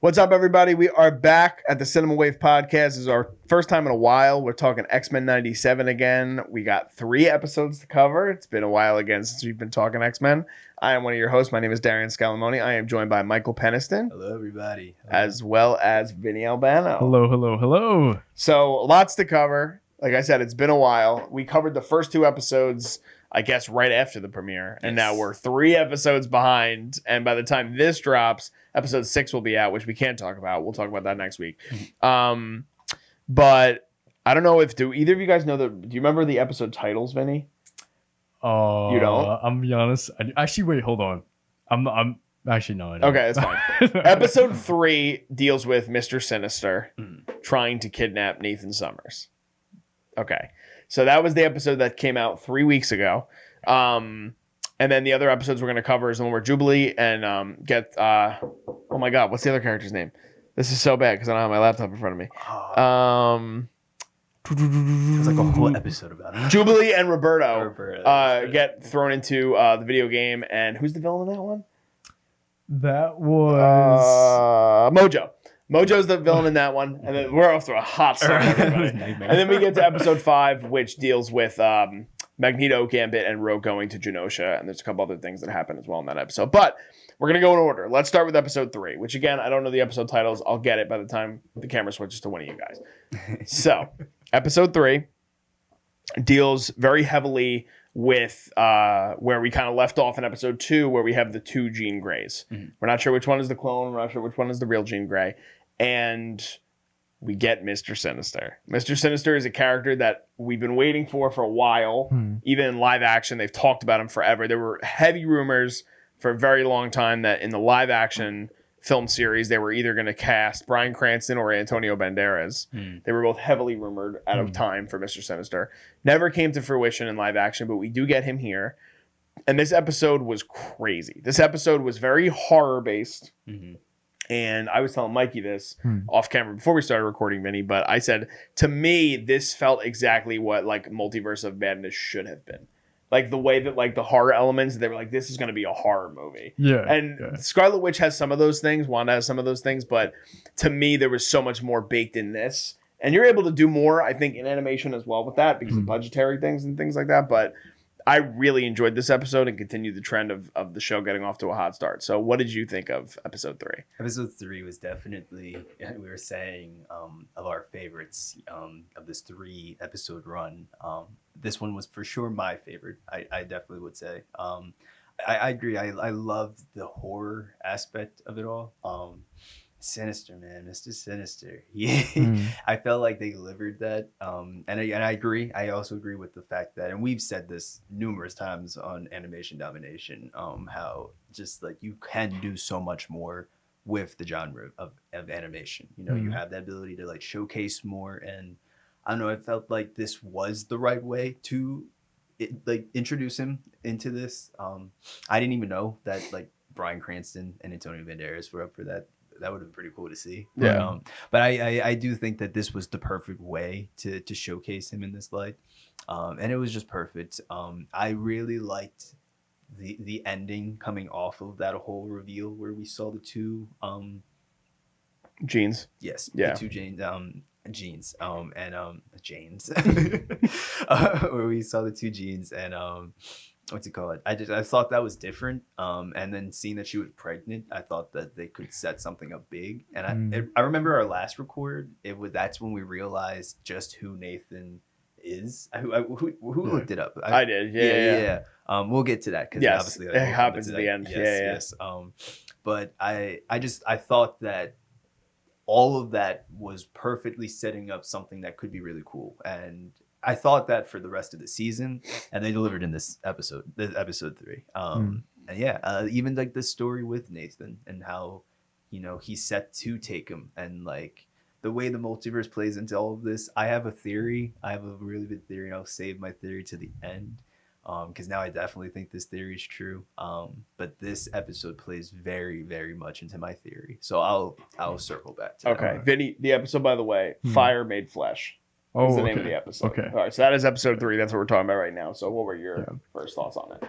What's up, everybody? We are back at the Cinema Wave podcast. This is our first time in a while. We're talking X-Men 97 again. We got 3 episodes to cover. It's been a while again since we've been talking X-Men. I am one of your hosts. My name is Darian Scalamoni. I am joined by Michael Peniston. Hello, everybody. As well as Vinny Albano. Hello. So, lots to cover. Like I said, it's been a while. We covered the first 2 episodes, I guess, right after the premiere. And now we're 3 episodes behind. And by the time this drops, episode 6 will be out, which we can't talk about. We'll talk about that next week. But I don't know do either of you guys know do you remember the episode titles, Vinny? You don't? I'm gonna be honest. Actually, wait, hold on. I'm actually no. I don't. Okay, that's fine. Episode 3 deals with Mr. Sinister trying to kidnap Nathan Summers. Okay, so that was the episode that came out 3 weeks ago. And then the other episodes we're going to cover is the one where Jubilee and oh my God, what's the other character's name? This is so bad because I don't have my laptop in front of me. It's like a whole episode about it. Jubilee and Roberto get thrown into the video game. And who's the villain in that one? That was Mojo. Mojo's the villain in that one. And then we're off to a hot start, everybody. And then we get to episode 5, which deals with Magneto, Gambit, and Rogue going to Genosha. And there's a couple other things that happen as well in that episode. But we're going to go in order. Let's start with episode 3, which, again, I don't know the episode titles. I'll get it by the time the camera switches to one of you guys. So, episode 3 deals very heavily with where we kind of left off in episode 2, where we have the 2 Jean Greys. We're not sure which one is the clone. We're not sure which one is the real Jean Grey. And we get Mr. Sinister. Mr. Sinister is a character that we've been waiting for a while. Even in live action, they've talked about him forever. There were heavy rumors for a very long time that in the live action film series, they were either going to cast Bryan Cranston or Antonio Banderas. They were both heavily rumored out of time for Mr. Sinister. Never came to fruition in live action, but we do get him here. And this episode was crazy. This episode was very horror-based. And I was telling Mikey this off camera before we started recording, Vinny, but I said, to me, this felt exactly what like Multiverse of Madness should have been. Like the way that like the horror elements, they were like, this is going to be a horror movie. And Scarlet Witch has some of those things. Wanda has some of those things. But to me, there was so much more baked in this. And you're able to do more, I think, in animation as well with that because of budgetary things and things like that. But I really enjoyed this episode and continued the trend of the show getting off to a hot start. So what did you think of episode 3? Episode 3 was definitely, we were saying, of our favorites of this 3-episode run. This one was for sure my favorite. I definitely would say. I agree. I loved the horror aspect of it all. Sinister, man, Mr. Sinister. I felt like they delivered that. And I agree. I also agree with the fact that, and we've said this numerous times on Animation Domination, how just like you can do so much more with the genre of animation. You know, you have the ability to like showcase more. And I don't know, it felt like this was the right way to introduce him into this. I didn't even know that like Bryan Cranston and Antonio Banderas were up for that. That would have been pretty cool to see. But I do think that this was the perfect way to showcase him in this light. And it was just perfect. I really liked the ending coming off of that whole reveal where we saw the 2 Jeans. Yes. Yeah. The 2 jeans. James. Where we saw the 2 jeans and what's it called? I thought that was different. And then seeing that she was pregnant, I thought that they could set something up big. And I remember our last record. That's when we realized just who Nathan is. Who looked it up? I did. Yeah. We'll get to that because obviously it happens at the end. Yes. But I thought that all of that was perfectly setting up something that could be really cool. And I thought that for the rest of the season, and they delivered in this episode 3. And even like the story with Nathan and how, you know, he's set to take him, and like the way the multiverse plays into all of this. I have a theory. I have a really good theory, and I'll save my theory to the end because now I definitely think this theory is true. But this episode plays very, very much into my theory, so I'll circle back to that. Okay, Vinny, the episode, by the way, Fire Made Flesh. That's the name of the episode. Okay. All right, so that is episode 3. That's what we're talking about right now. So what were your first thoughts on it?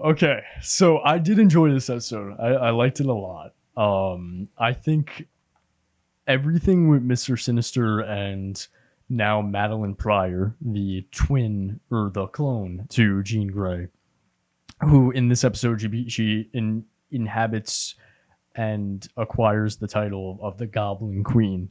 Okay, so I did enjoy this episode. I liked it a lot. I think everything with Mr. Sinister and now Madeline Pryor, the twin or the clone to Jean Grey, who in this episode inhabits and acquires the title of the Goblin Queen.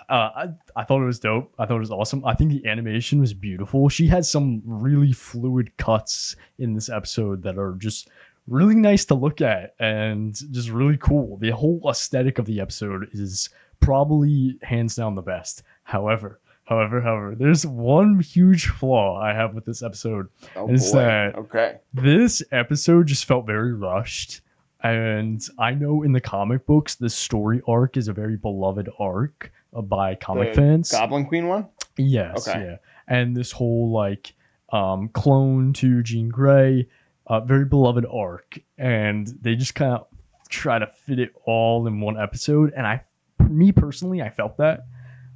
I thought it was dope. I thought it was awesome. I think the animation was beautiful. She has some really fluid cuts in this episode that are just really nice to look at and just really cool. The whole aesthetic of the episode is probably hands down the best. However, there's one huge flaw I have with this episode. Oh, and it's boy. that Okay. this episode just felt very rushed. And I know in the comic books, the story arc is a very beloved arc by comic fans. Goblin Queen one? Yes. Okay. Yeah. And this whole like clone to Jean Grey, very beloved arc. And they just kind of try to fit it all in one episode. And me personally, I felt that.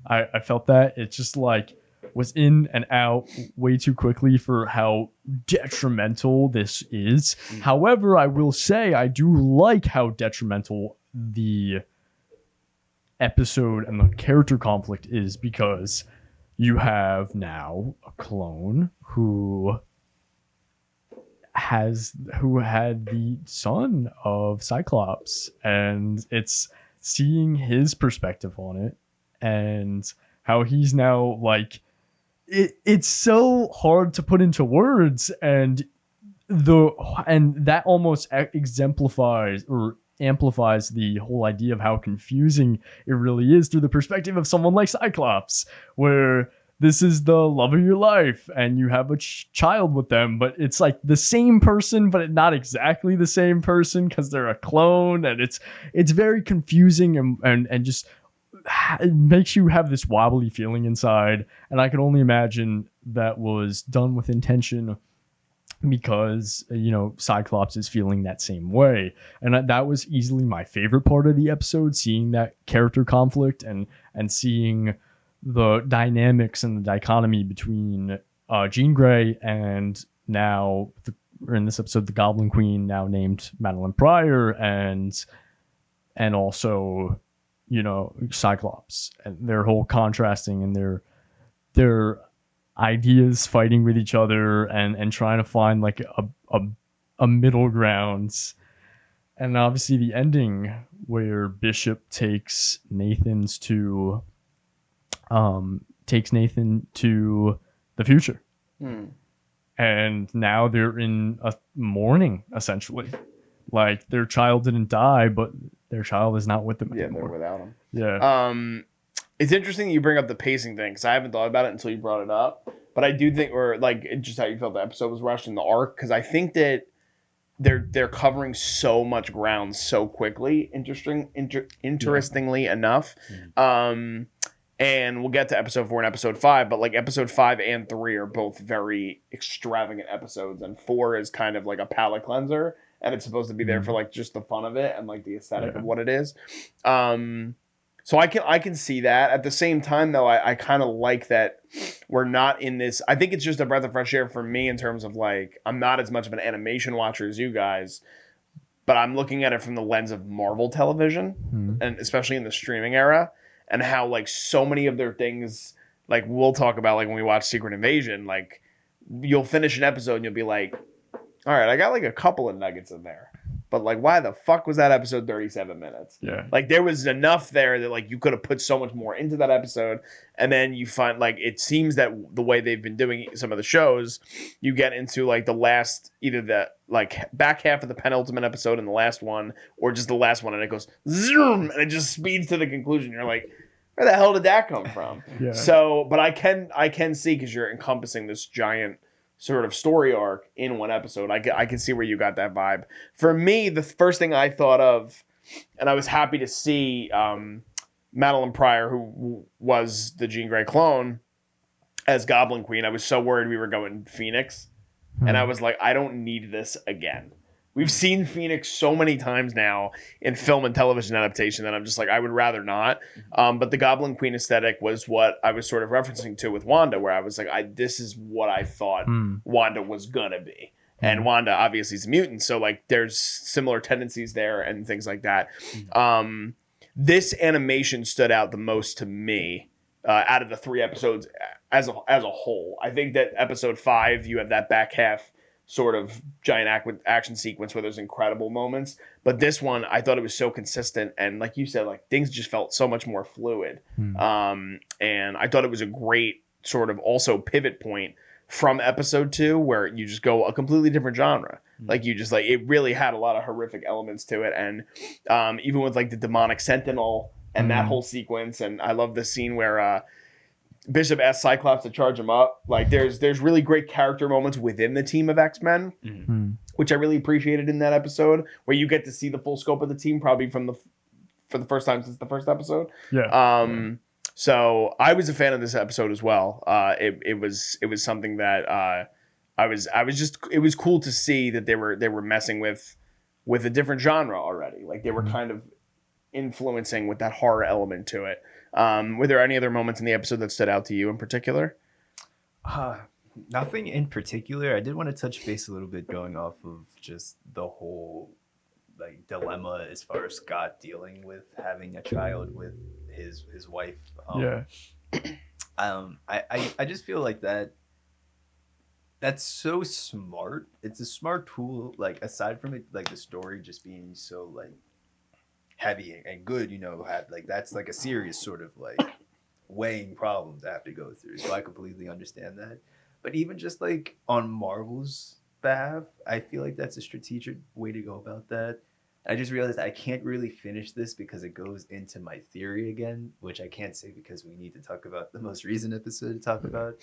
I felt that. It's just like was in and out way too quickly for how detrimental this is. However, I will say I do like how detrimental the episode and the character conflict is, because you have now a clone who had the son of Cyclops, and it's seeing his perspective on it and how he's now like it's so hard to put into words, and that almost exemplifies or amplifies the whole idea of how confusing it really is through the perspective of someone like Cyclops, where this is the love of your life and you have a child with them, but it's like the same person, but not exactly the same person because they're a clone, and it's very confusing and just it makes you have this wobbly feeling inside. And I can only imagine that was done with intention, because Cyclops is feeling that same way. And that was easily my favorite part of the episode, seeing that character conflict and seeing the dynamics and the dichotomy between Jean Grey and now in this episode the Goblin Queen, now named Madeline Pryor, and also Cyclops, and their whole contrasting and their ideas fighting with each other and trying to find like a middle ground. And obviously the ending where Bishop takes Nathan to the future. And now they're in a mourning, essentially. Like their child didn't die, but their child is not with them anymore. They're without him. Yeah. It's interesting you bring up the pacing thing, because I haven't thought about it until you brought it up. But I do think, or like just how you felt the episode was rushed in the arc, because I think that they're covering so much ground so quickly. Interestingly enough. And we'll get to episode 4 and episode 5, but like episode 5 and 3 are both very extravagant episodes, and 4 is kind of like a palate cleanser, and it's supposed to be there for like just the fun of it and like the aesthetic of what it is. So I can see that. At the same time, though, I kind of like that we're not in this. I think it's just a breath of fresh air for me in terms of like, I'm not as much of an animation watcher as you guys, but I'm looking at it from the lens of Marvel television, and especially in the streaming era, and how like so many of their things, like we'll talk about like when we watch Secret Invasion, like you'll finish an episode and you'll be like, all right, I got like a couple of nuggets in there, but like why the fuck was that episode 37 minutes? Yeah. Like there was enough there that like you could have put so much more into that episode. And then you find like it seems that the way they've been doing some of the shows, you get into like the last, either the like back half of the penultimate episode and the last one, or just the last one, and it goes zoom and it just speeds to the conclusion. You're like, where the hell did that come from? Yeah. So, but I can see, because you're encompassing this giant sort of story arc in one episode. I can see where you got that vibe. For me, the first thing I thought of, and I was happy to see Madeline Pryor, who was the Jean Grey clone, as Goblin Queen. I was so worried we were going Phoenix, and I was like, I don't need this again. We've seen Phoenix so many times now in film and television adaptation that I'm just like, I would rather not. But the Goblin Queen aesthetic was what I was sort of referencing to with Wanda, where I was like, this is what I thought Wanda was going to be. and Wanda obviously is a mutant, so like there's similar tendencies there and things like that. This animation stood out the most to me out of the 3 episodes as a whole. I think that episode 5, you have that back half sort of giant action sequence where there's incredible moments, but this one I thought it was so consistent, and like you said, like things just felt so much more fluid. And I thought it was a great sort of also pivot point from episode 2, where you just go a completely different genre. Like you just like, it really had a lot of horrific elements to it, and even with like the demonic sentinel and that whole sequence. And I love the scene where Bishop asks Cyclops to charge him up. Like there's really great character moments within the team of X-Men, which I really appreciated in that episode, where you get to see the full scope of the team probably for the first time since the first episode. So I was a fan of this episode as well. It was something that it was cool to see that they were messing with a different genre already. Like they were kind of influencing with that horror element to it. Were there any other moments in the episode that stood out to you in particular? Nothing in particular. I did want to touch base a little bit going off of just the whole like dilemma as far as Scott dealing with having a child with his wife. I just feel like that's so smart. It's a smart tool. Like aside from it, like the story just being so like heavy and good, that's like a serious sort of like weighing problem to have to go through. So I completely understand that. But even just like on Marvel's behalf, I feel like that's a strategic way to go about that. I just realized I can't really finish this because it goes into my theory again, which I can't say because we need to talk about the most recent episode to talk about.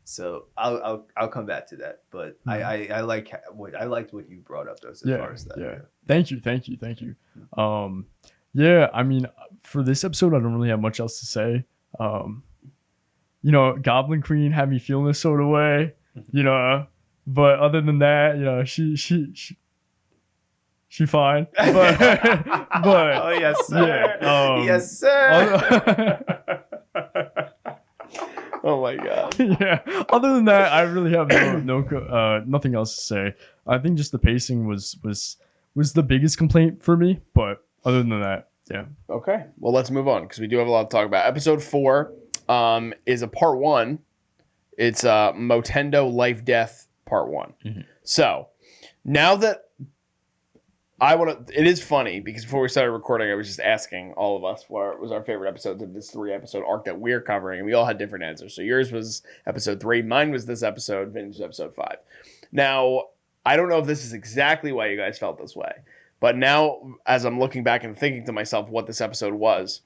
So I'll come back to that. But I liked what you brought up though, as far as that. Yeah. Thank you. Yeah, I mean, for this episode, I don't really have much else to say. Goblin Queen had me feeling this sort of way, but other than that, she fine. But oh yes, sir. Yes, sir. Oh my god. Yeah. Other than that, I really have nothing else to say. I think just the pacing was the biggest complaint for me, but other than that, yeah. Okay. Well, let's move on because we do have a lot to talk about. Episode 4 is a part 1. It's Motendo Lifedeath part 1. So now that it is funny because before we started recording, I was just asking all of us what was our favorite episodes of this 3-episode arc that we're covering, and we all had different answers. So yours was episode 3, mine was this episode, Vinny's episode 5. Now, I don't know if this is exactly why you guys felt this way, but now as I'm looking back and thinking to myself what this episode was,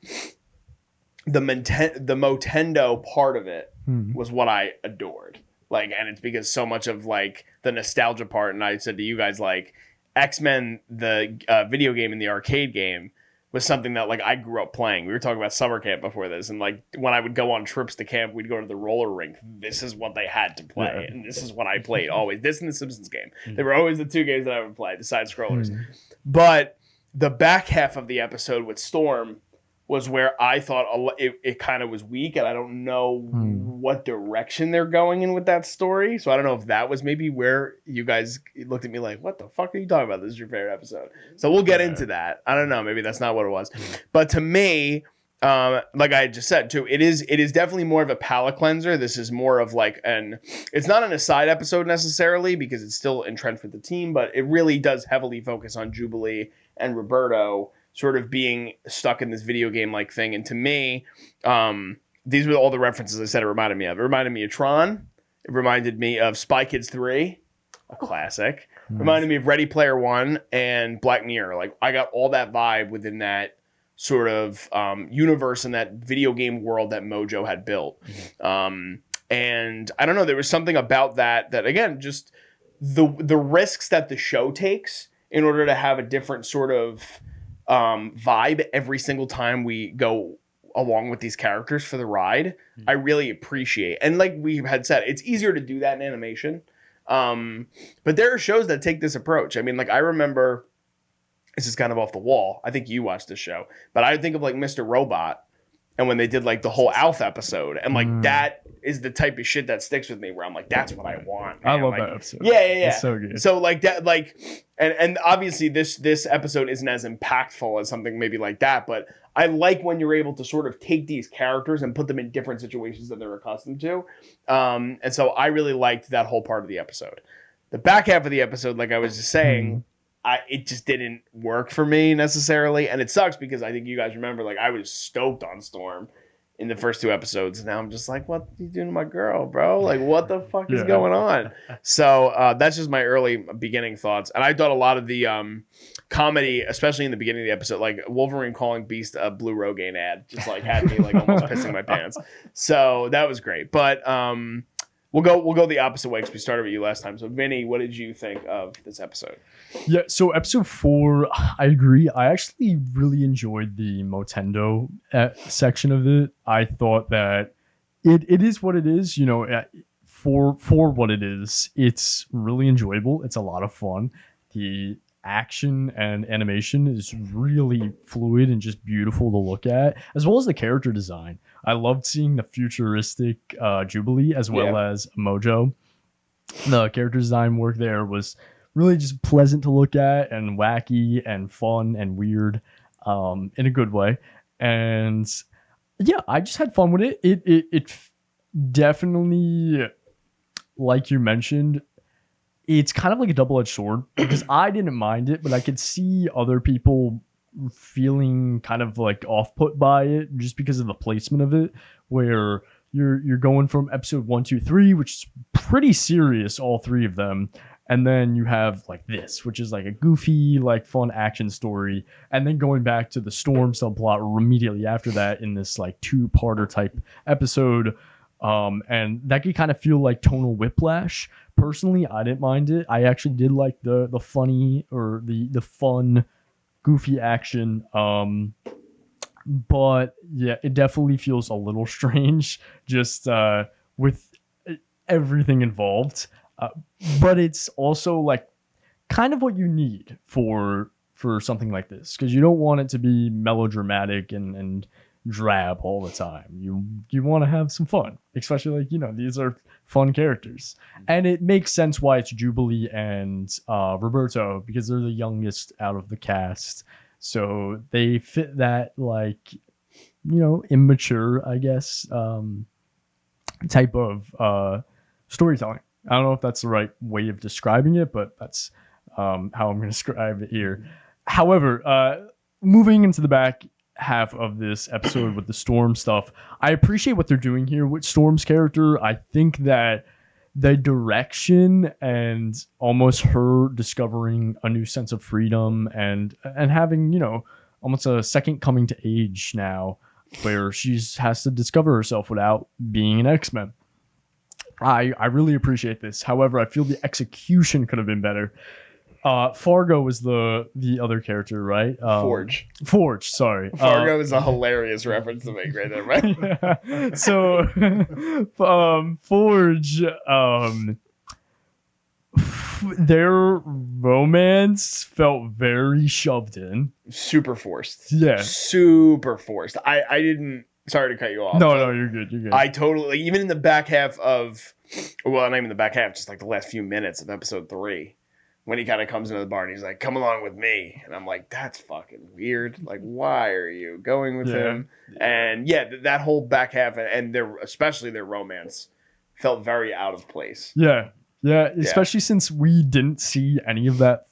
the Motendo part of it was what I adored. Like, and it's because so much of like the nostalgia part, and I said to you guys like, X-Men, the video game and the arcade game, was something that like I grew up playing. We were talking about summer camp before this, and like when I would go on trips to camp, we'd go to the roller rink. This is what they had to play, and this is what I played always. This and the Simpsons game. They were always the 2 games that I would play, the side scrollers. But the back half of the episode with Storm was where I thought it kind of was weak, and I don't know what direction they're going in with that story. So I don't know if that was maybe where you guys looked at me like, what the fuck are you talking about? This is your favorite episode. So we'll get into that. I don't know. Maybe that's not what it was. But to me, like I just said too, it is definitely more of a palate cleanser. This is more of like it's not an aside episode necessarily because it's still entrenched with the team, but it really does heavily focus on Jubilee and Roberto sort of being stuck in this video game like thing. And to me, these were all the references I said it reminded me of. It reminded me of Tron. It reminded me of Spy Kids 3, a classic. It reminded me of Ready Player One and Black Mirror. Like I got all that vibe within that sort of universe and that video game world that Mojo had built. And I don't know, there was something about that again, just the risks that the show takes in order to have a different sort of vibe every single time we go along with these characters for the ride, I really appreciate. And like we had said, it's easier to do that in animation. But there are shows that take this approach. I mean, like I remember, this is kind of off the wall. I think you watched this show, but I think of like Mr. Robot and when they did like the whole Alf episode, and like that is the type of shit that sticks with me, where I'm like, that's what I want, man. I love like, that episode. Yeah. It's so good. So like that, like, and obviously this episode isn't as impactful as something maybe like that, but I like when you're able to sort of take these characters and put them in different situations than they're accustomed to. And so I really liked that whole part of the episode. The back half of the episode, like I was just saying, it just didn't work for me necessarily. And it sucks because I think you guys remember, like, I was stoked on Storm in the first 2 episodes. Now I'm just like, what are you doing to my girl, bro? Like, what the fuck is going on? So that's just my early beginning thoughts. And I thought a lot of the comedy, especially in the beginning of the episode, like Wolverine calling Beast a Blue Rogaine ad, just like had me like almost pissing my pants. So that was great. But we'll go the opposite way because we started with you last time. So Vinny, what did you think of this episode? Yeah, so episode 4, I agree. I actually really enjoyed the Motendo section of it. I thought that it is what it is, you know, for what it is. It's really enjoyable. It's a lot of fun. The action and animation is really fluid and just beautiful to look at, as well as the character design. I loved seeing the futuristic Jubilee as well as Mojo. The character design work there was really just pleasant to look at and wacky and fun and weird in a good way. And yeah, I just had fun with it. It definitely, like you mentioned, it's kind of like a double-edged sword because I didn't mind it, but I could see other people feeling kind of like off-put by it just because of the placement of it, where you're going from episode 1, 2, 3, which is pretty serious, all 3 of them, and then you have like this, which is like a goofy, like fun action story, and then going back to the Storm subplot immediately after that in this like 2-parter type episode. And that could kind of feel like tonal whiplash. Personally, I didn't mind it. I actually did like the funny or the fun, goofy action. But yeah, it definitely feels a little strange just with everything involved. But it's also like kind of what you need for something like this, because you don't want it to be melodramatic and drab all the time. You want to have some fun, especially like, you know, these are fun characters, and it makes sense why it's Jubilee and Roberto, because they're the youngest out of the cast, so they fit that, like, you know, immature, I guess, type of storytelling. I don't know if that's the right way of describing it, but that's how I'm going to describe it here. However, moving into the back half of this episode with the Storm stuff, I appreciate what they're doing here with Storm's character. I think that the direction and almost her discovering a new sense of freedom and having, you know, almost a second coming to age now, where she has to discover herself without being an X-Men. I really appreciate this. However, I feel the execution could have been better. Fargo was the other character, right? Forge, sorry. Fargo is a hilarious reference to make right there, right? Yeah. So, Forge, their romance felt very shoved in. Super forced. Yeah. Super forced. I didn't... Sorry to cut you off. No, you're good. I totally... Even in the back half of... Well, not even the back half, just like the last few minutes of episode 3. When he kind of comes into the bar and he's like, come along with me. And I'm like, that's fucking weird. Like, why are you going with him? And yeah, that whole back half and especially their romance felt very out of place. Yeah, especially since we didn't see any of that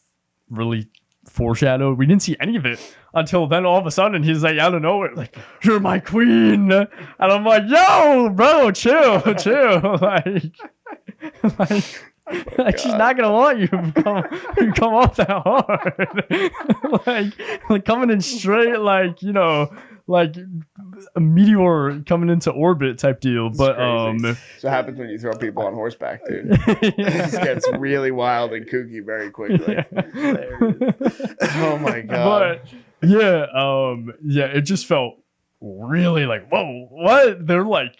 really foreshadowed. We didn't see any of it until then all of a sudden he's like, out of nowhere, like, you're my queen. And I'm like, yo, bro, chill. Like she's not gonna want you to come off that hard. like coming in straight, like, you know, like a meteor coming into orbit type deal. But that's what happens when you throw people on horseback, dude. It just gets really wild and kooky very quickly. Oh my god. But yeah, it just felt really like, whoa, what? They're like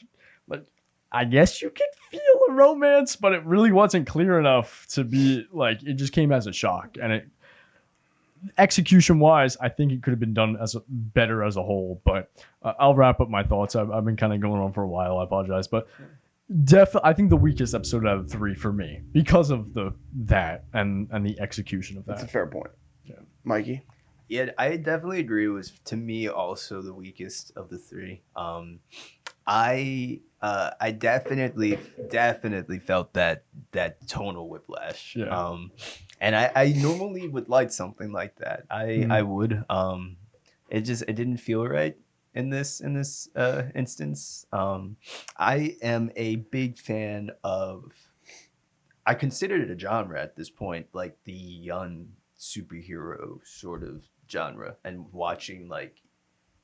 I guess you could feel a romance, but it really wasn't clear enough to be like, it just came as a shock. And execution wise, I think it could have been done better as a whole. But I'll wrap up my thoughts. I've been kind of going on for a while. I apologize, but I think the weakest episode out of 3 for me because of that and the execution of that. That's a fair point. Yeah. Mikey? Yeah, I definitely agree. It was, to me, also the weakest of the 3. I definitely felt that tonal whiplash. Yeah. And I normally would like something like that. I would. It didn't feel right in this instance. I am a big fan of. I consider it a genre at this point, like the young superhero sort of genre, and watching like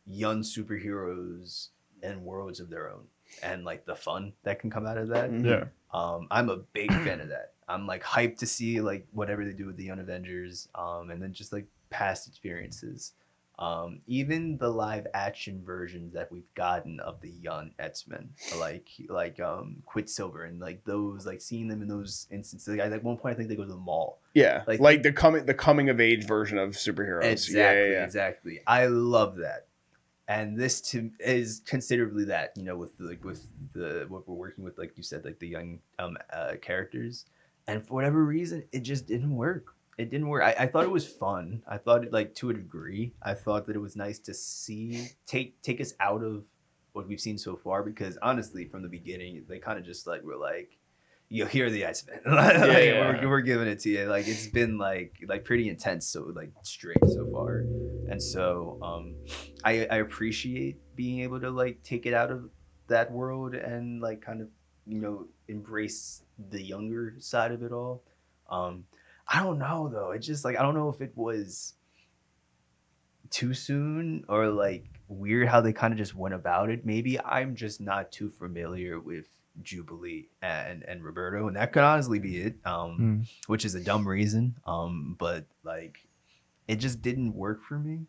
young superheroes in worlds of their own, and like the fun that can come out of that. Yeah. I'm a big fan of that. I'm like hyped to see like whatever they do with the Young Avengers, and then just like past experiences. Even the live action versions that we've gotten of the young X-Men, like Quicksilver and like those, like seeing them in those instances. Like, at one point, I think they go to the mall. Yeah, like the coming of age version of superheroes. Exactly, exactly. I love that. And this is considerably that, you know, with what we're working with, like you said, like the young characters, and for whatever reason, it just didn't work. It didn't work. I thought it was fun. I thought it, like, to a degree, I thought that it was nice to see take us out of what we've seen so far, because honestly, from the beginning, they kind of just like were like, you hear the X-Men. We're giving it to you. Like, it's been like pretty intense, so like straight so far. And so I appreciate being able to like take it out of that world and like kind of, you know, embrace the younger side of it all. I don't know though. It's just like, I don't know if it was too soon or like weird how they kind of just went about it. Maybe I'm just not too familiar with Jubilee and Roberto, and that could honestly be it, which is a dumb reason, but like it just didn't work for me.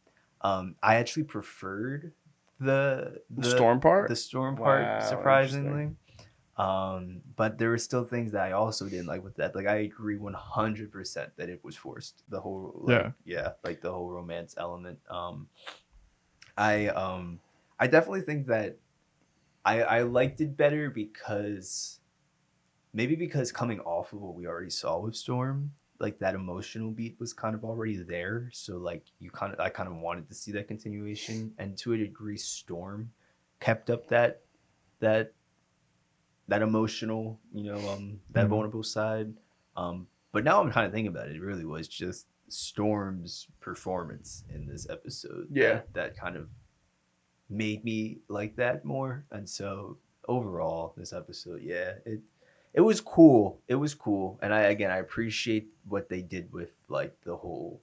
I actually preferred the storm part, wow, surprisingly, but there were still things that I also didn't like with that. Like, I agree 100% that it was forced, the whole like the whole romance element. I definitely think that I liked it better because coming off of what we already saw with Storm, like that emotional beat was kind of already there. So like I kind of wanted to see that continuation, and to a degree, Storm kept up that emotional, you know, that vulnerable side. But now I'm kind of thinking about it. It really was just Storm's performance in this episode. Yeah, that kind of made me like that more. And so overall, this episode, it was cool. It was cool. And I appreciate what they did with like the whole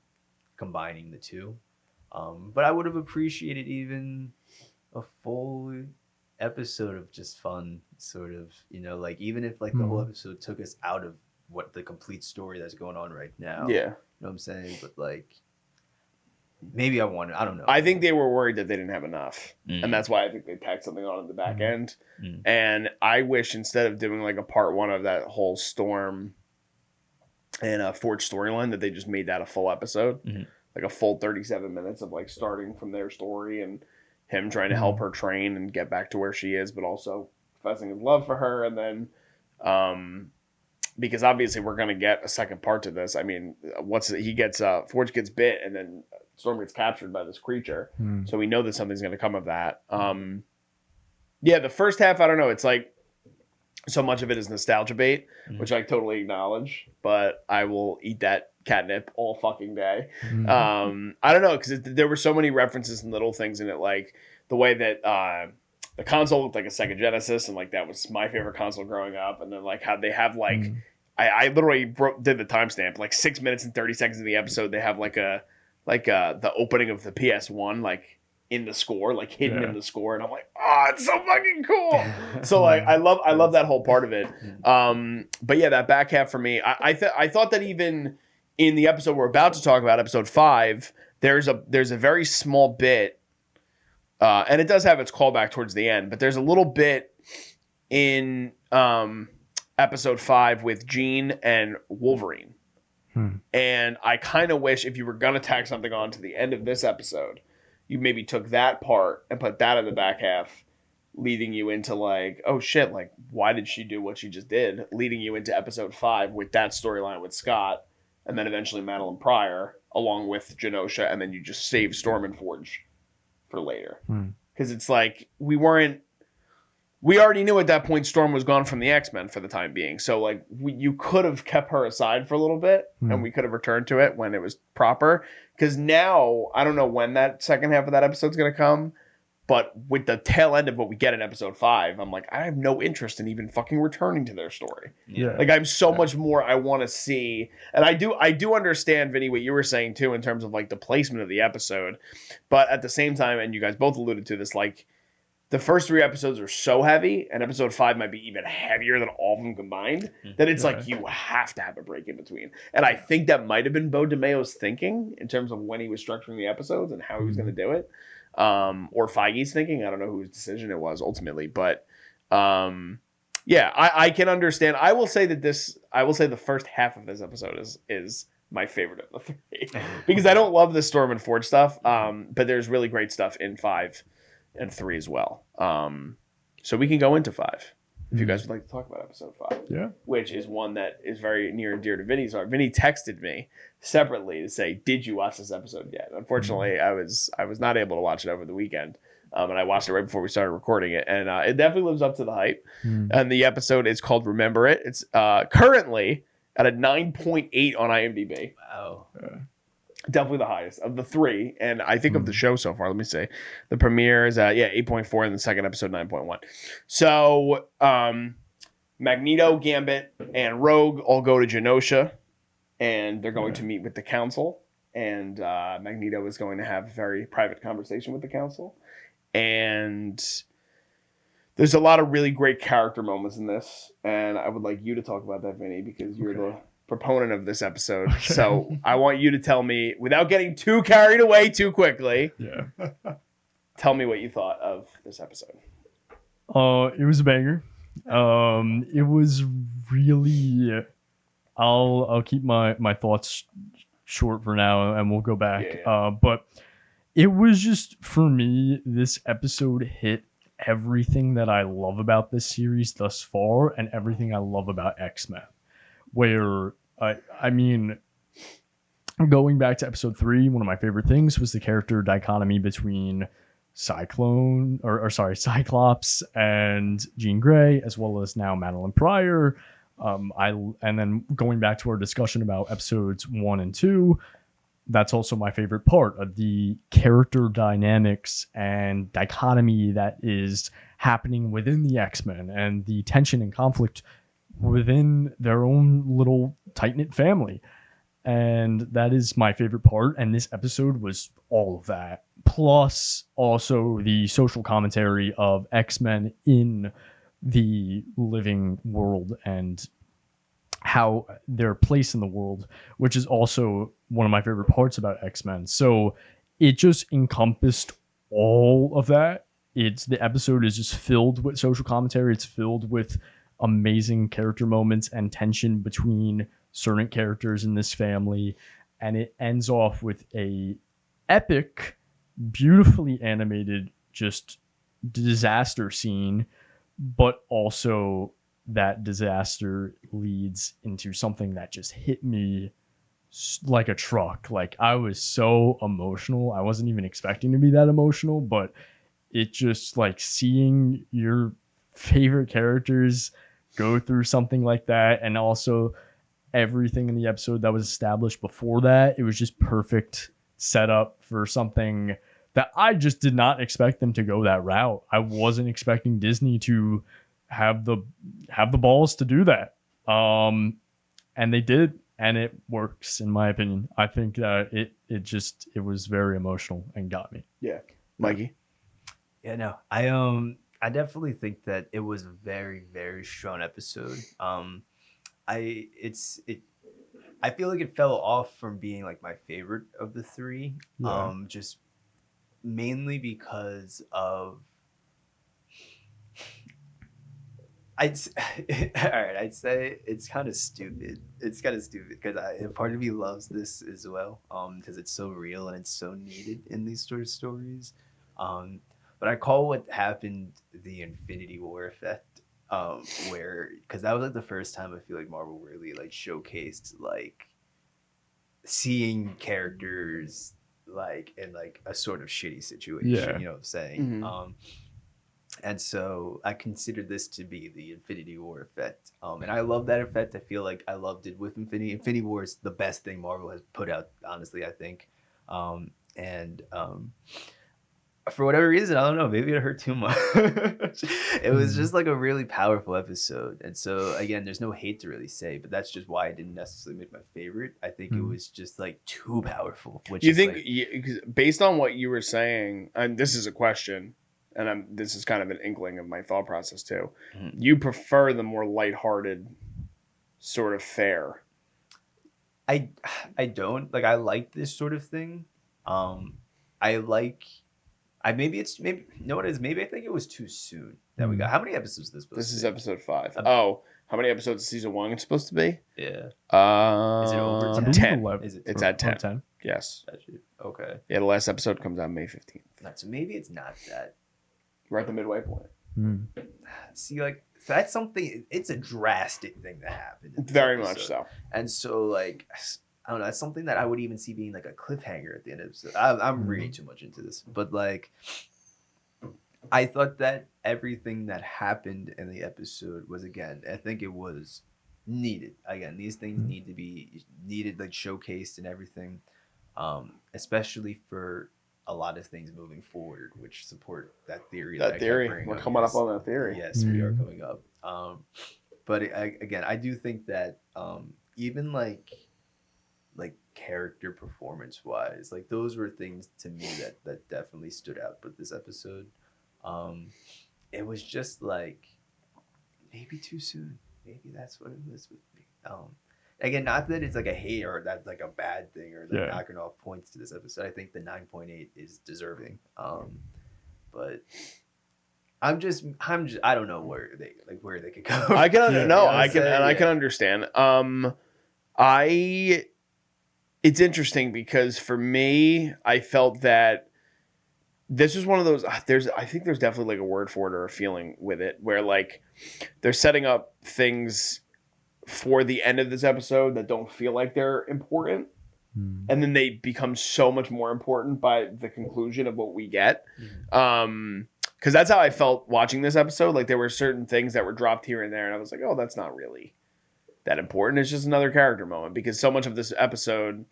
combining the two. But I would have appreciated even a full episode of just fun, sort of, you know, like even if like the whole episode took us out of what the complete story that's going on right now. Yeah. You know what I'm saying? But like, maybe I don't know. I think they were worried that they didn't have enough. And that's why I think they tacked something on in the back end. And I wish, instead of doing like a part 1 of that whole Storm and a Forge storyline, that they just made that a full episode. Like a full 37 minutes of like starting from their story and him trying to help her train and get back to where she is, but also professing his love for her. And then, because obviously we're going to get a second part to this. I mean, Forge gets bit, and then Storm gets captured by this creature. So we know that something's going to come of that. The first half, I don't know. It's like so much of it is nostalgia bait, which I totally acknowledge, but I will eat that catnip all fucking day. I don't know, because there were so many references and little things in it, like the way that the console looked like a Sega Genesis, and like that was my favorite console growing up. And then like how they have like I literally did the timestamp, like 6 minutes and 30 seconds of the episode, they have like the opening of the PS1 like in the score, like hidden in the score, and I'm like, oh, it's so fucking cool. So like I love that whole part of it. But yeah, that back half for me, I thought that even in the episode we're about to talk about, episode 5, there's a very small bit, and it does have its callback towards the end, but there's a little bit in episode 5 with Jean and Wolverine, And I kind of wish if you were going to tack something on to the end of this episode, you maybe took that part and put that in the back half, leading you into like, oh shit, like why did she do what she just did? Leading you into episode 5 with that storyline with Scott, and then eventually Madeline Pryor along with Genosha, and then you just save Storm and Forge for later. Because it's like we already knew at that point Storm was gone from the X-Men for the time being. So like you could have kept her aside for a little bit and we could have returned to it when it was proper. Because now I don't know when that second half of that episode's going to come. But with the tail end of what we get in episode 5, I'm like, I have no interest in even fucking returning to their story. Yeah. Like I'm so much more I want to see. And I do understand, Vinny, what you were saying too, in terms of like the placement of the episode. But at the same time, and you guys both alluded to this, like the first 3 episodes are so heavy, and episode 5 might be even heavier than all of them combined, that it's like you have to have a break in between. And I think that might have been Bo DeMayo's thinking in terms of when he was structuring the episodes and how he was going to do it. Or Feige's thinking. I don't know whose decision it was ultimately, but yeah, I can understand. I will say the first half of this episode is my favorite of the 3 because I don't love the Storm and Forge stuff, but there's really great stuff in 5 and 3 as well. So we can go into 5 if you guys would like to talk about episode 5. Yeah. Which is one that is very near and dear to Vinny's heart. Vinny texted me separately to say, "Did you watch this episode yet?" Unfortunately, I was not able to watch it over the weekend, and I watched it right before we started recording it, and it definitely lives up to the hype. And the episode is called "Remember It." It's currently at a 9.8 on IMDb. Wow. Definitely the highest of the 3, and I think of the show so far. Let me see. The premiere is at 8.4, and the second episode 9.1. So Magneto, Gambit, and Rogue all go to Genosha, and they're going to meet with the council. And Magneto is going to have a very private conversation with the council. And there's a lot of really great character moments in this, and I would like you to talk about that, Vinny, because you're the proponent of this episode. Okay. So I want you to tell me, without getting too carried away too quickly, tell me what you thought of this episode. It was a banger. It was really. I'll keep my thoughts short for now, and we'll go back. Yeah. But it was just, for me, this episode hit everything that I love about this series thus far, and everything I love about X-Men. Where I mean, going back to episode 3, one of my favorite things was the character dichotomy between Cyclops and Jean Grey, as well as now Madeline Pryor. And then going back to our discussion about episodes 1 and 2, that's also my favorite part of the character dynamics and dichotomy that is happening within the X-Men and the tension and conflict within their own little tight-knit family. And that is my favorite part, and this episode was all of that, plus also the social commentary of X-Men in the living world and how their place in the world, which is also one of my favorite parts about X-Men. So it just encompassed all of that. The episode is just filled with social commentary. It's filled with amazing character moments and tension between certain characters in this family, and it ends off with a epic, beautifully animated just disaster scene, but also that disaster leads into something that just hit me like a truck. Like, I was so emotional. I wasn't even expecting to be that emotional, but it just, like, seeing your favorite characters go through something like that, and also everything in the episode that was established before that, it was just perfect setup for something that I just did not expect them to go that route. I wasn't expecting Disney to have the balls to do that, and they did, and it works, in my opinion. I think that it was very emotional and got me. Yeah, Mikey. Yeah, no, I definitely think that it was a very, very strong episode. I feel like it fell off from being like my favorite of the 3, just mainly because of All right, I'd say it's kind of stupid. It's kind of stupid because part of me loves this as well, because it's so real and it's so needed in these sort of stories. Um, but I call what happened the Infinity War effect, where because that was like the first time I feel like Marvel really like showcased like seeing characters like in like a sort of shitty situation. Yeah. You know what I'm saying? And so I consider this to be the Infinity War effect. And I love that effect. I feel like I loved it with Infinity. Infinity War is the best thing Marvel has put out, honestly, I think. And for whatever reason, I don't know, maybe it hurt too much. It was just like a really powerful episode. And so, again, there's no hate to really say, but that's just why it didn't necessarily make my favorite. I think it was just like too powerful. Which you think, based on what you were saying, and this is a question, and this is kind of an inkling of my thought process too. You prefer the more lighthearted sort of fare. I don't like. I like this sort of thing. Maybe you know what it is? Maybe I think it was too soon that we got. How many episodes is this? This is episode 5. How many episodes is season 1 it's supposed to be? Yeah. Is it over 10? It's at 10. Yes. Okay. Yeah, the last episode comes out May 15th. So maybe it's not that. We're at the midway point. See, like that's something. It's a drastic thing that happened. Very much so. And so, like, I don't know. That's something that I would even see being like a cliffhanger at the end of the episode. I'm reading too much into this, but like, I thought that everything that happened in the episode was, again, I think it was needed. Again, these things need to be needed, like showcased and everything, especially for a lot of things moving forward, which support that theory. We're coming up on that theory. Yes, we are coming up. But again, I do think that even like character performance wise, like those were things to me that definitely stood out with this episode. It was just like maybe too soon. Maybe that's what it was with me. Again, not that it's like a hate or that's like a bad thing or like knocking off points to this episode. I think the 9.8 is deserving. But I don't know where they could go. I can understand. It's interesting because for me, I felt that this was one of those. I think there's definitely like a word for it or a feeling with it where like they're setting up things for the end of this episode that don't feel like they're important, and then they become so much more important by the conclusion of what we get. Because that's how I felt watching this episode. Like there were certain things that were dropped here and there, and I was like, oh, that's not really that important. It's just another character moment because so much of this episode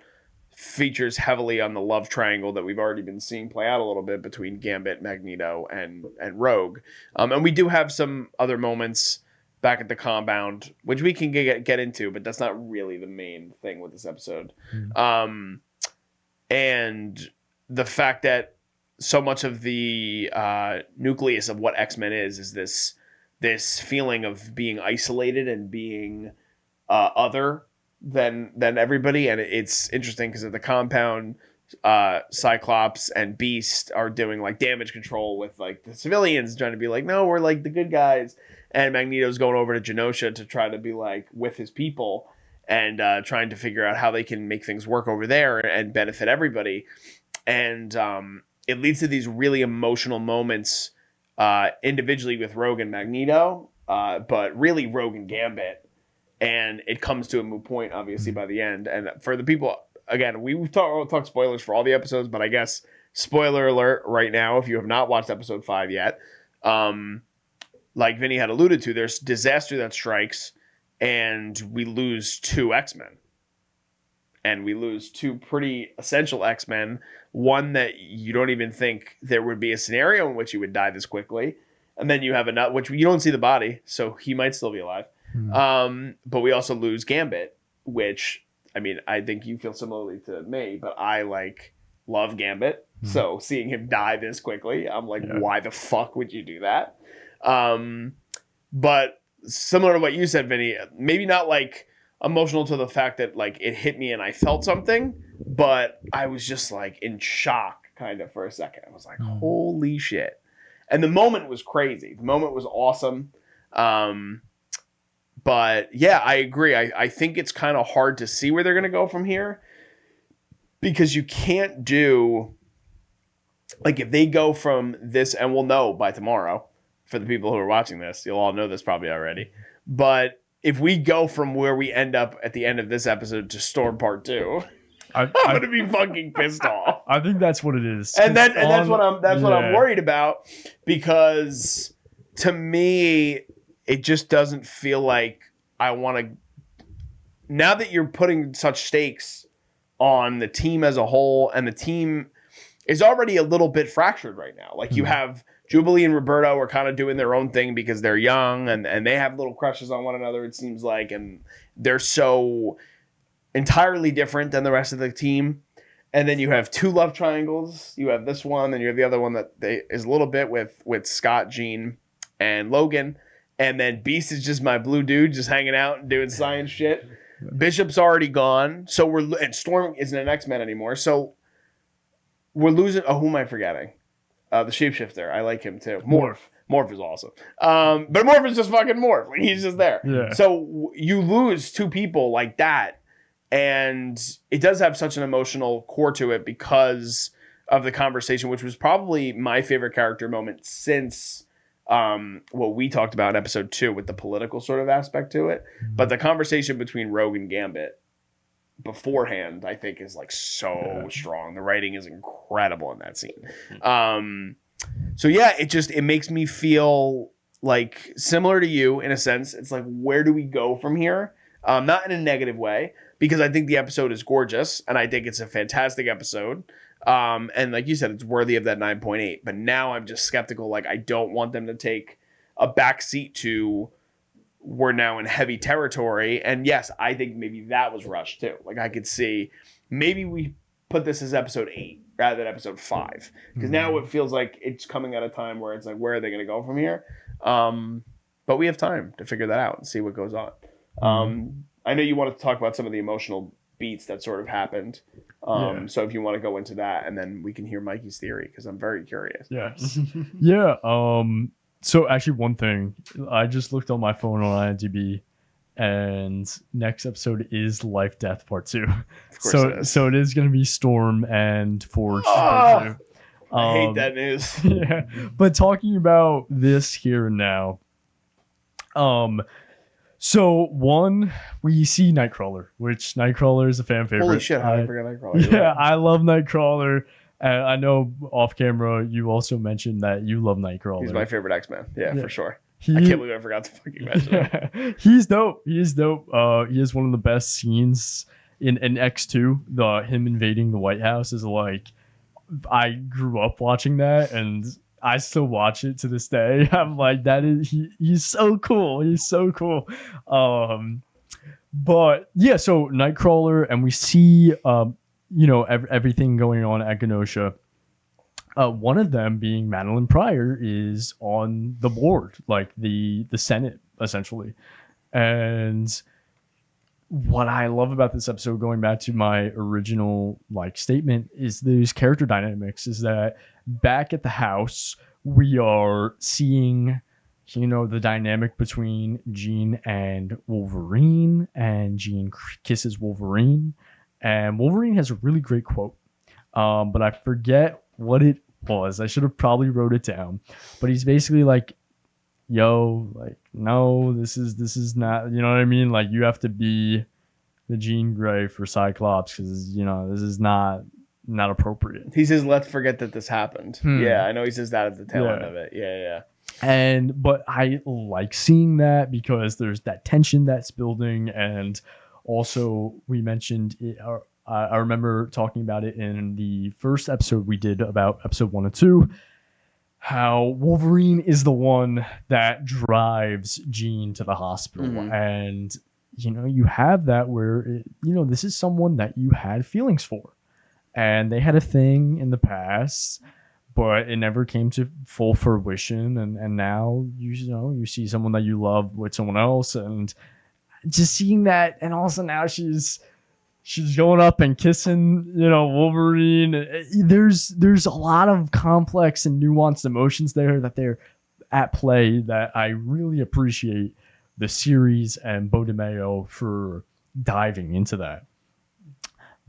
features heavily on the love triangle that we've already been seeing play out a little bit between Gambit, Magneto, and Rogue. And we do have some other moments back at the compound, which we can get into, but that's not really the main thing with this episode. And the fact that so much of the nucleus of what X-Men is this feeling of being isolated and being other than everybody. And it's interesting because at the compound, Cyclops and Beast are doing like damage control with like the civilians, trying to be like, no, we're like the good guys. And Magneto's going over to Genosha to try to be like with his people and trying to figure out how they can make things work over there and benefit everybody. And it leads to these really emotional moments individually with Rogue and Magneto, but really Rogue and Gambit. And it comes to a moot point, obviously, by the end. And for the people, again, we'll talk spoilers for all the episodes, but I guess spoiler alert right now, if you have not watched episode 5 yet, like Vinny had alluded to, there's disaster that strikes, and we lose 2 X-Men. And we lose 2 pretty essential X-Men. One that you don't even think there would be a scenario in which he would die this quickly. And then you have another, which you don't see the body, so he might still be alive. But we also lose Gambit, which, I mean, I think you feel similarly to me, but I love Gambit. So seeing him die this quickly, I'm like, why the fuck would you do that? But similar to what you said, Vinny, maybe not like emotional to the fact that like it hit me and I felt something, but I was just like in shock kind of for a second. I was like, holy shit. And the moment was crazy. The moment was awesome. But yeah, I agree. I think it's kind of hard to see where they're going to go from here, because you can't do, like, if they go from this, and we'll know by tomorrow for the people who are watching this, you'll all know this probably already. But if we go from where we end up at the end of this episode to Storm Part 2, I'm gonna be fucking pissed off. I think that's what it is. And that's what I'm worried about, because to me, it just doesn't feel like I want to. Now that you're putting such stakes on the team as a whole, and the team is already a little bit fractured right now. Like, you have Jubilee and Roberto are kind of doing their own thing because they're young, and they have little crushes on one another, it seems like, and they're so entirely different than the rest of the team. And then you have two love triangles. You have this one, and you have the other one that is a little bit with Scott, Gene, and Logan. And then Beast is just my blue dude, just hanging out and doing science shit. Bishop's already gone, and Storm isn't an X-Men anymore. So we're losing. Oh, who am I forgetting? The shapeshifter. I like him too. Morph. Morph is awesome. But Morph is just fucking Morph. Like, he's just there. Yeah. So you lose two people like that, and it does have such an emotional core to it because of the conversation, which was probably my favorite character moment since what we talked about in episode 2 with the political sort of aspect to it. But the conversation between Rogue and Gambit beforehand, I think, is like so strong. The writing is incredible in that scene. So yeah, it makes me feel like similar to you in a sense. It's like, where do we go from here? Not in a negative way, because I think the episode is gorgeous and I think it's a fantastic episode. And like you said, it's worthy of that 9.8. But now I'm just skeptical. Like, I don't want them to take a back seat to, we're now in heavy territory. And yes, I think maybe that was rushed too. Like, I could see maybe we put this as episode 8 rather than episode 5, because now it feels like it's coming at a time where it's like, where are they going to go from here? But we have time to figure that out and see what goes on. I know you wanted to talk about some of the emotional beats that sort of happened. So if you want to go into that, and then we can hear Mikey's theory, because I'm very curious. Yes. Yeah. So actually, one thing, I just looked on my phone on IMDb, and next episode is Lifedeath Part 2. Of course So it is going to be Storm and Forge. I hate that news. Yeah. But talking about this here and now, so one, we see Nightcrawler, which Nightcrawler is a fan favorite. Holy shit, how did I forget Nightcrawler? Yeah, I love Nightcrawler. I know off camera you also mentioned that you love Nightcrawler. He's my favorite X-Men. Yeah, for sure. I can't believe I forgot to fucking mention him. He's dope. He is dope. He has one of the best scenes in X2. Him invading the White House is like, I grew up watching that, and I still watch it to this day. I'm like, he's so cool. He's so cool. But yeah, so Nightcrawler, and we see everything going on at Genosha. One of them being Madeline Pryor is on the board, like the Senate, essentially. And what I love about this episode, going back to my original statement, is those character dynamics. Is that back at the house, we are seeing, the dynamic between Jean and Wolverine, and Jean kisses Wolverine, and Wolverine has a really great quote, but I forget what it was. I should have probably wrote it down, but he's basically like, yo, like, no, this is not, you know what I mean? Like, you have to be the Jean Grey for Cyclops, because, this is not appropriate. He says, let's forget that this happened. Yeah, I know he says that at the tail end of it. Yeah. But I like seeing that, because there's that tension that's building. And also, we mentioned it, I remember talking about it in the first episode we did about episode 1 and 2, how Wolverine is the one that drives Jean to the hospital. And, you have that where, this is someone that you had feelings for. And they had a thing in the past, but it never came to full fruition. And now, you see someone that you love with someone else, and just seeing that. And also now she's going up and kissing, Wolverine. There's a lot of complex and nuanced emotions there that they're at play that I really appreciate the series and Bo DeMeo for diving into that.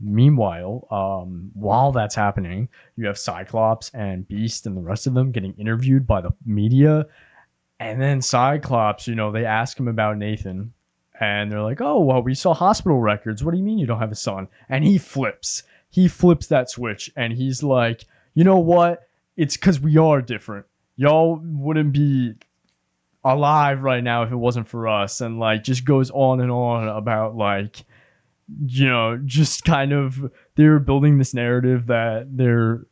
Meanwhile, while that's happening, you have Cyclops and Beast and the rest of them getting interviewed by the media. And then Cyclops, they ask him about Nathan. And they're like, oh, well, we saw hospital records. What do you mean you don't have a son? And he flips. He flips that switch. And he's like, you know what? It's because we are different. Y'all wouldn't be alive right now if it wasn't for us. And like just goes on and on about like, just kind of they're building this narrative that they're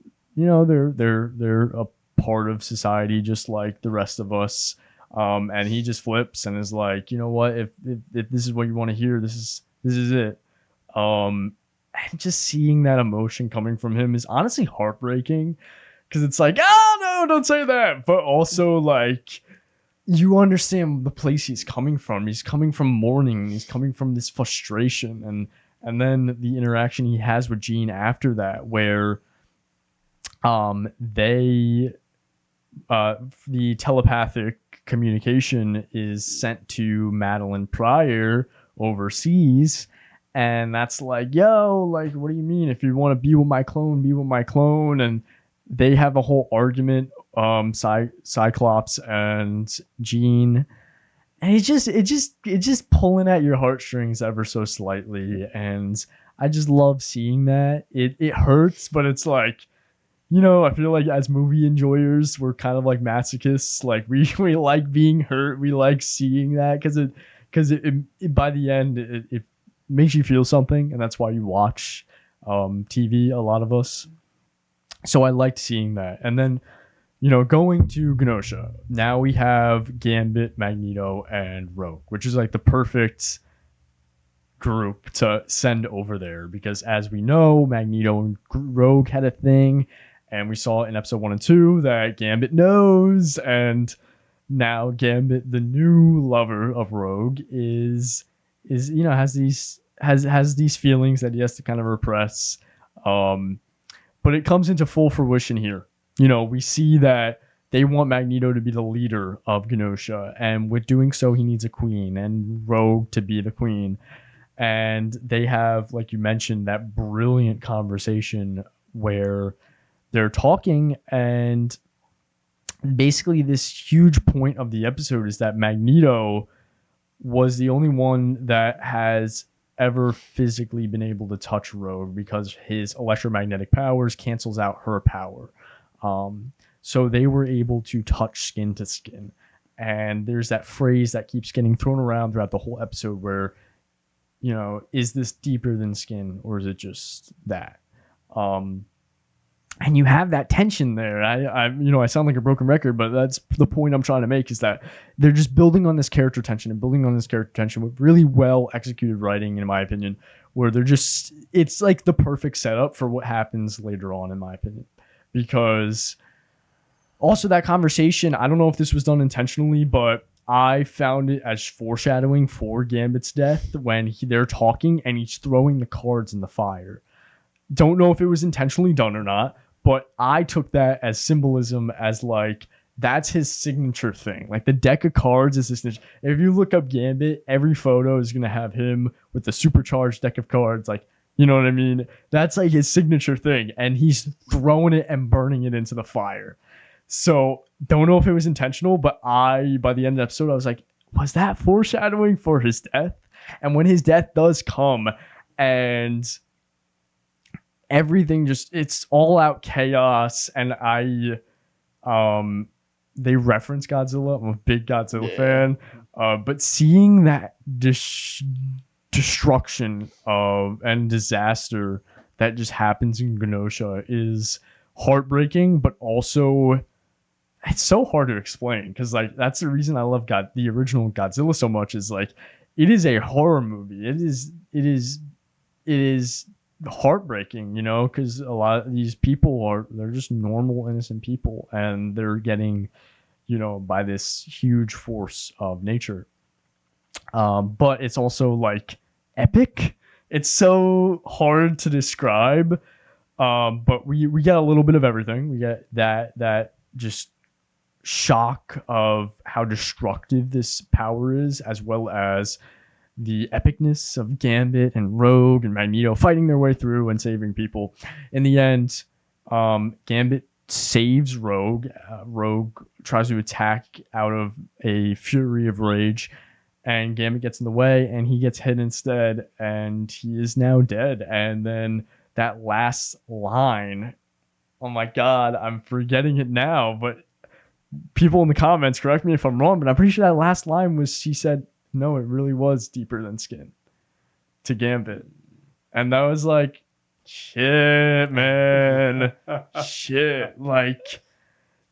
a part of society just like the rest of us. And he just flips and is like, you know what, if this is what you want to hear, this is it. And just seeing that emotion coming from him is honestly heartbreaking, because it's like, oh no, don't say that. But also like, you understand the place he's coming from. He's coming from mourning. He's coming from this frustration. And then the interaction he has with Jean after that, where the telepathic communication is sent to Madeline Pryor overseas. And that's like, yo, like, what do you mean? If you want to be with my clone, be with my clone. And they have a whole argument, Cyclops and Jean, and it's just pulling at your heartstrings ever so slightly, and I just love seeing that. It hurts, but it's like, I feel like as movie enjoyers, we're kind of like masochists. Like we like being hurt, we like seeing that because it by the end it makes you feel something, and that's why you watch TV. A lot of us. So I liked seeing that. And then, going to Genosha, now we have Gambit, Magneto, and Rogue, which is like the perfect group to send over there, because as we know, Magneto and Rogue had a thing, and we saw in episode 1 and 2 that Gambit knows, and now Gambit, the new lover of Rogue, has these feelings that he has to kind of repress. But it comes into full fruition here. We see that they want Magneto to be the leader of Genosha, and with doing so, he needs a queen, and Rogue to be the queen. And they have, like you mentioned, that brilliant conversation where they're talking, and basically this huge point of the episode is that Magneto was the only one that has ever physically been able to touch Rogue, because his electromagnetic powers cancels out her power. So they were able to touch skin to skin. And there's that phrase that keeps getting thrown around throughout the whole episode where, is this deeper than skin, or is it just that? And you have that tension there. I sound like a broken record, but that's the point I'm trying to make, is that they're just building on this character tension with really well executed writing, in my opinion, where it's like the perfect setup for what happens later on, in my opinion. Because also that conversation, I don't know if this was done intentionally, but I found it as foreshadowing for Gambit's death when they're talking and he's throwing the cards in the fire. Don't know if it was intentionally done or not, but I took that as symbolism, as like, that's his signature thing. Like the deck of cards is his signature. If you look up Gambit, every photo is going to have him with the supercharged deck of cards. Like, you know what I mean? That's like his signature thing. And he's throwing it and burning it into the fire. So don't know if it was intentional, but by the end of the episode, I was like, was that foreshadowing for his death? And when his death does come, and everything it's all out chaos, and they reference Godzilla. I'm a big Godzilla fan. But seeing that destruction and disaster that just happens in Genosha is heartbreaking, but also it's so hard to explain, because like that's the reason I love the original Godzilla so much, is like it is a horror movie. It is heartbreaking, because a lot of these people they're just normal, innocent people, and they're getting, by this huge force of nature. But it's also like epic. It's so hard to describe. But we get a little bit of everything. We get that just shock of how destructive this power is, as well as the epicness of Gambit and Rogue and Magneto fighting their way through and saving people. In the end, Gambit saves Rogue. Rogue tries to attack out of a fury of rage, and Gambit gets in the way, and he gets hit instead, and he is now dead. And then that last line, oh my god, I'm forgetting it now, but people in the comments, correct me if I'm wrong, but I'm pretty sure that last line was, she said, no, it really was deeper than skin, to Gambit. And that was like, shit, man. Shit. Like,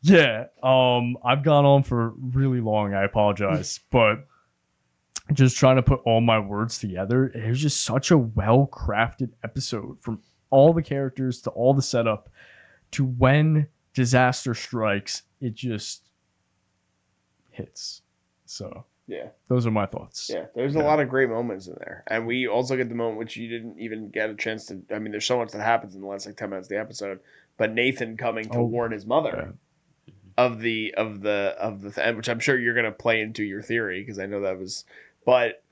yeah. I've gone on for really long. I apologize. But just trying to put all my words together, it was just such a well-crafted episode, from all the characters to all the setup to when disaster strikes, it just hits. So yeah, those are my thoughts. Yeah, there's a lot of great moments in there. And we also get the moment which you didn't even get a chance to, I mean, there's so much that happens in the last like 10 minutes of the episode, but Nathan coming to warn his mother of the which I'm sure you're going to play into your theory, because I know that was, but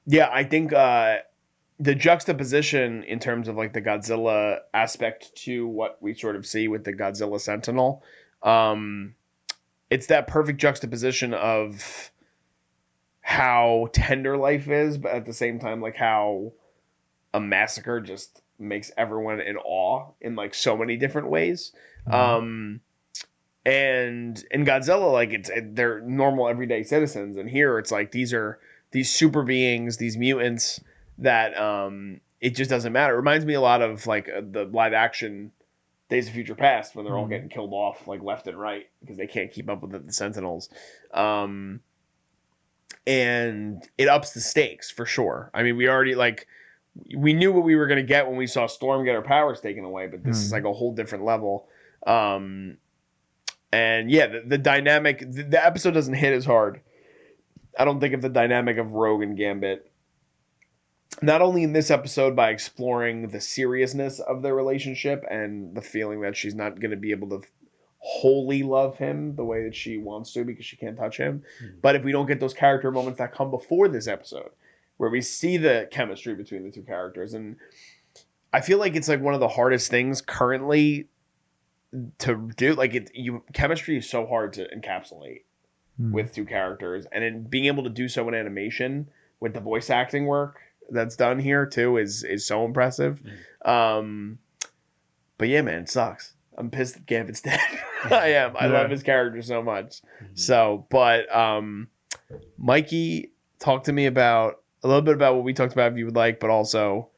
yeah, I think the juxtaposition in terms of like the Godzilla aspect to what we sort of see with the Godzilla Sentinel, it's that perfect juxtaposition of how tender life is, but at the same time, like how a massacre just makes everyone in awe in like so many different ways. And in Godzilla, like they're normal everyday citizens, and here it's like these super beings, these mutants that it just doesn't matter. It reminds me a lot of like the live action Days of Future Past, when they're all getting killed off like left and right because they can't keep up with the Sentinels. And it ups the stakes for sure. I mean, we knew what we were going to get when we saw Storm get her powers taken away, but this is like a whole different level. And yeah, the dynamic, the episode doesn't hit as hard, I don't think, of the dynamic of Rogue and Gambit. Not only in this episode by exploring the seriousness of their relationship and the feeling that she's not going to be able to wholly love him the way that she wants to because she can't touch him. But if we don't get those character moments that come before this episode, where we see the chemistry between the two characters, and I feel like it's like one of the hardest things currently to do. Like chemistry is so hard to encapsulate with two characters, and in being able to do so in animation with the voice acting work that's done here too is so impressive. But yeah, man, it sucks. I'm pissed that Gambit's dead. I am. I love his character so much. So, but Mikey, talk to me about a little bit about what we talked about if you would like, but also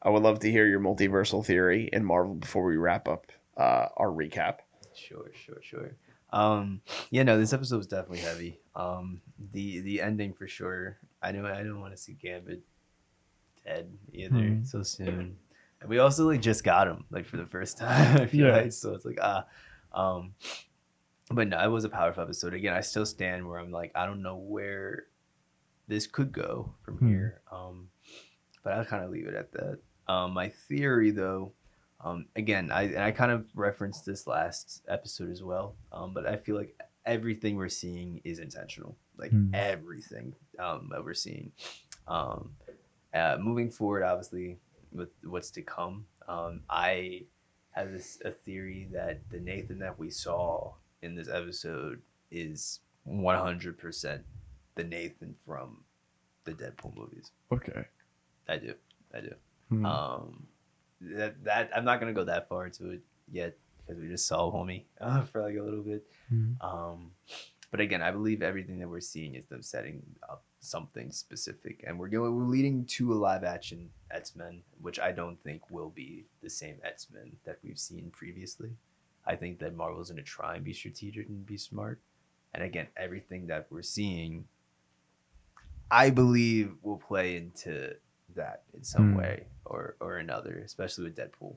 I would love to hear your multiversal theory in Marvel before we wrap up our recap. Sure. Yeah, no, this episode was definitely heavy. The ending for sure. I don't want to see Gambit dead either so soon. And we also like just got him like for the first time. I feel like, so it's like but no, it was a powerful episode. Again, I still stand where I'm like, I don't know where this could go from here. But I'll kind of leave it at that. My theory though, again, I kind of referenced this last episode as well. But I feel like everything we're seeing is intentional. Like everything that we're seeing. Moving forward, obviously, with what's to come, I have a theory that the Nathan that we saw in this episode is 100% the Nathan from the Deadpool movies. Okay. I do. That I'm not gonna go that far into it yet because we just saw homie for like a little bit. But again, I believe everything that we're seeing is them setting up something specific, and we're leading to a live action X-Men, which I don't think will be the same X-Men that we've seen previously. I think that Marvel's going to try and be strategic and be smart. And again, everything that we're seeing, I believe, will play into that in some way or another, especially with Deadpool.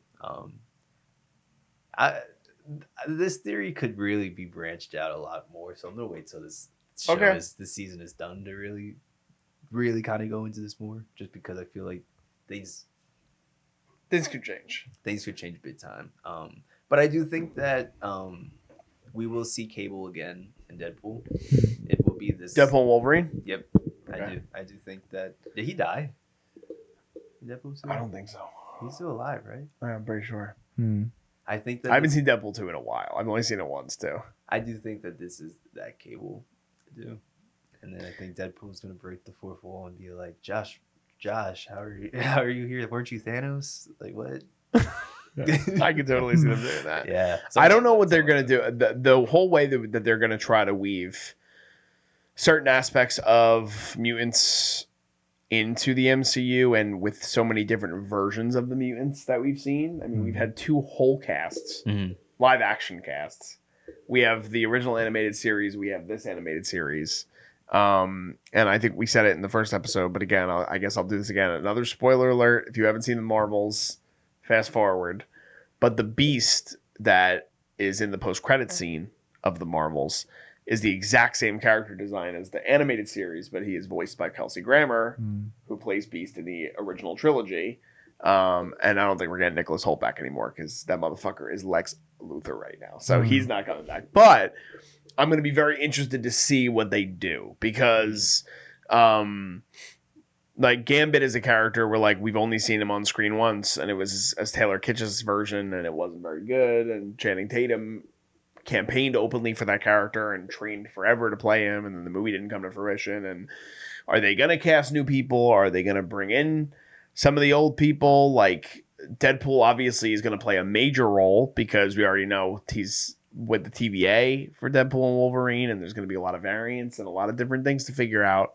This theory could really be branched out a lot more, so I'm gonna wait till this this season is done to really kind of go into this more, just because I feel like things could change. Things could change big time. But I do think that we will see Cable again in Deadpool. It will be this Deadpool and Wolverine? Yep. Okay. I do think that. Did he die? Deadpool 2? I don't think so. He's still alive, right? I'm pretty sure. I think that I haven't seen Deadpool 2 in a while. I've only seen it once, too. I do think that this is that Cable to do. And then I think Deadpool's gonna break the fourth wall and be like, Josh, how are you here? Weren't you Thanos? Like what? I could totally see them doing that. Yeah. I don't know what they're going to do. The whole way that they're going to try to weave certain aspects of mutants into the MCU, and with so many different versions of the mutants that we've seen. I mean, we've had 2 whole casts, live action casts. We have the original animated series. We have this animated series. And I think we said it in the first episode, but again, I guess I'll do this again. Another spoiler alert. If you haven't seen the Marvels, fast forward. But the Beast that is in the post-credit scene of the Marvels is the exact same character design as the animated series, but he is voiced by Kelsey Grammer, who plays Beast in the original trilogy. And I don't think we're getting Nicholas Hoult back anymore, because that motherfucker is Lex Luthor right now. So he's not coming back. But I'm going to be very interested to see what they do, because like Gambit is a character where like we've only seen him on screen once, and it was as Taylor Kitsch's version, and it wasn't very good. And Channing Tatum campaigned openly for that character and trained forever to play him, and then the movie didn't come to fruition. And are they going to cast new people? Are they going to bring in some of the old people? Like Deadpool obviously is going to play a major role, because we already know he's with the TVA for Deadpool and Wolverine, and there's going to be a lot of variants and a lot of different things to figure out.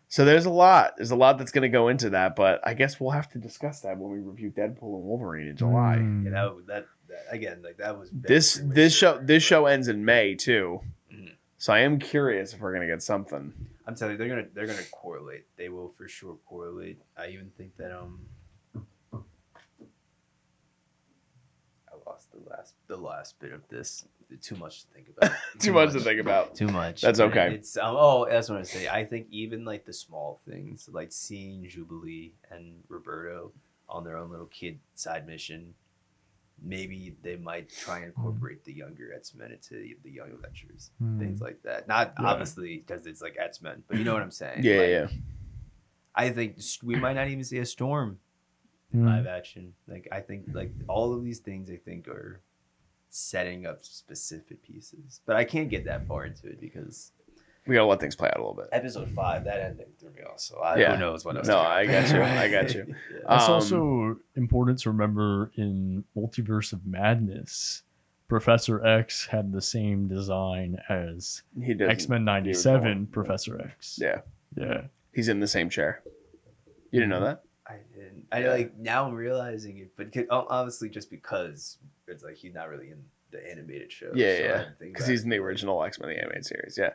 So there's a lot that's going to go into that, but I guess we'll have to discuss that when we review Deadpool and Wolverine in July. Yeah, that again, like that was this show ends in May too. So I am curious if we're going to get something. I'm telling you, they're gonna correlate. They will for sure correlate. I even think that I lost the last bit of this. Too much to think about. Too much to think about. Too much. That's okay. It's that's what I say. I think even like the small things, like seeing Jubilee and Roberto on their own little kid side mission, maybe they might try and incorporate the younger X-Men into the Young Avengers, things like that. Not obviously because it's like X-Men, but you know what I'm saying. Yeah. I think we might not even see a Storm in live action. Like I think like all of these things I think are setting up specific pieces, but I can't get that far into it because we gotta let things play out a little bit. Episode 5, that ending threw me off, so who knows what else. No, I got you. It's also important to remember in Multiverse of Madness, Professor X had the same design as X-Men 97 Professor X. Yeah. He's in the same chair. You didn't know that? I didn't. Like now I'm realizing it, but obviously just because it's like he's not really in the animated show. Yeah. Because he's in the original X-Men the animated series. Yeah.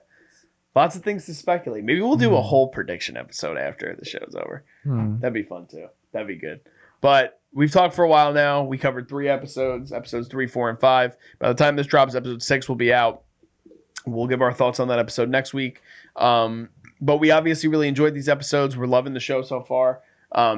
Lots of things to speculate. Maybe we'll do a whole prediction episode after the show's over. That'd be fun too. That'd be good. But we've talked for a while now. We covered 3 episodes 3, 4, and 5. By the time this drops, episode 6 will be out. We'll give our thoughts on that episode next week. But we obviously really enjoyed these episodes. We're loving the show so far.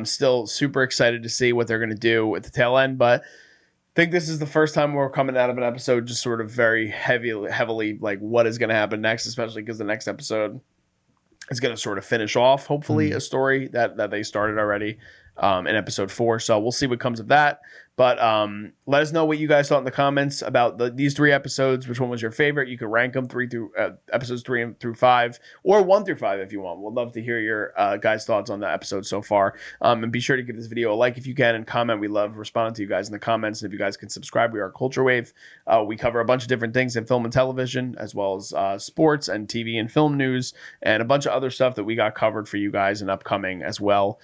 Still super excited to see what they're going to do at the tail end, but I think this is the first time we're coming out of an episode just sort of very heavily like what is going to happen next, especially because the next episode is going to sort of finish off, hopefully, a story that they started already in episode 4. So we'll see what comes of that. But let us know what you guys thought in the comments about these 3 episodes. Which one was your favorite? You can rank them episodes 3 through 5, or 1 through 5 if you want. We'd love to hear your guys' thoughts on the episode so far. And be sure to give this video a like if you can, and comment. We love responding to you guys in the comments. And if you guys can subscribe, we are Culture Wave. We cover a bunch of different things in film and television, as well as sports and TV and film news, and a bunch of other stuff that we got covered for you guys and upcoming as well.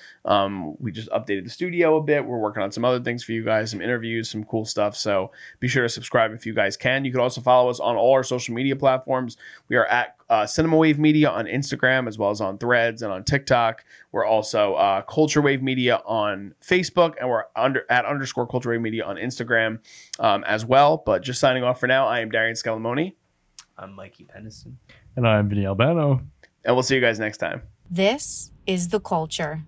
We just updated the studio a bit. We're working on some other things for you guys, some interviews, some cool stuff. So be sure to subscribe if you guys can. You can also follow us on all our social media platforms. We are at Cinema Wave Media on Instagram, as well as on Threads and on TikTok. We're also Culture Wave Media on Facebook, and we're at _Culture Wave Media on Instagram as well. But just signing off for now, I am Darian Scalamoni. I'm Mikey Pennison. And I'm Vinny Albano. And we'll see you guys next time. This is The Culture.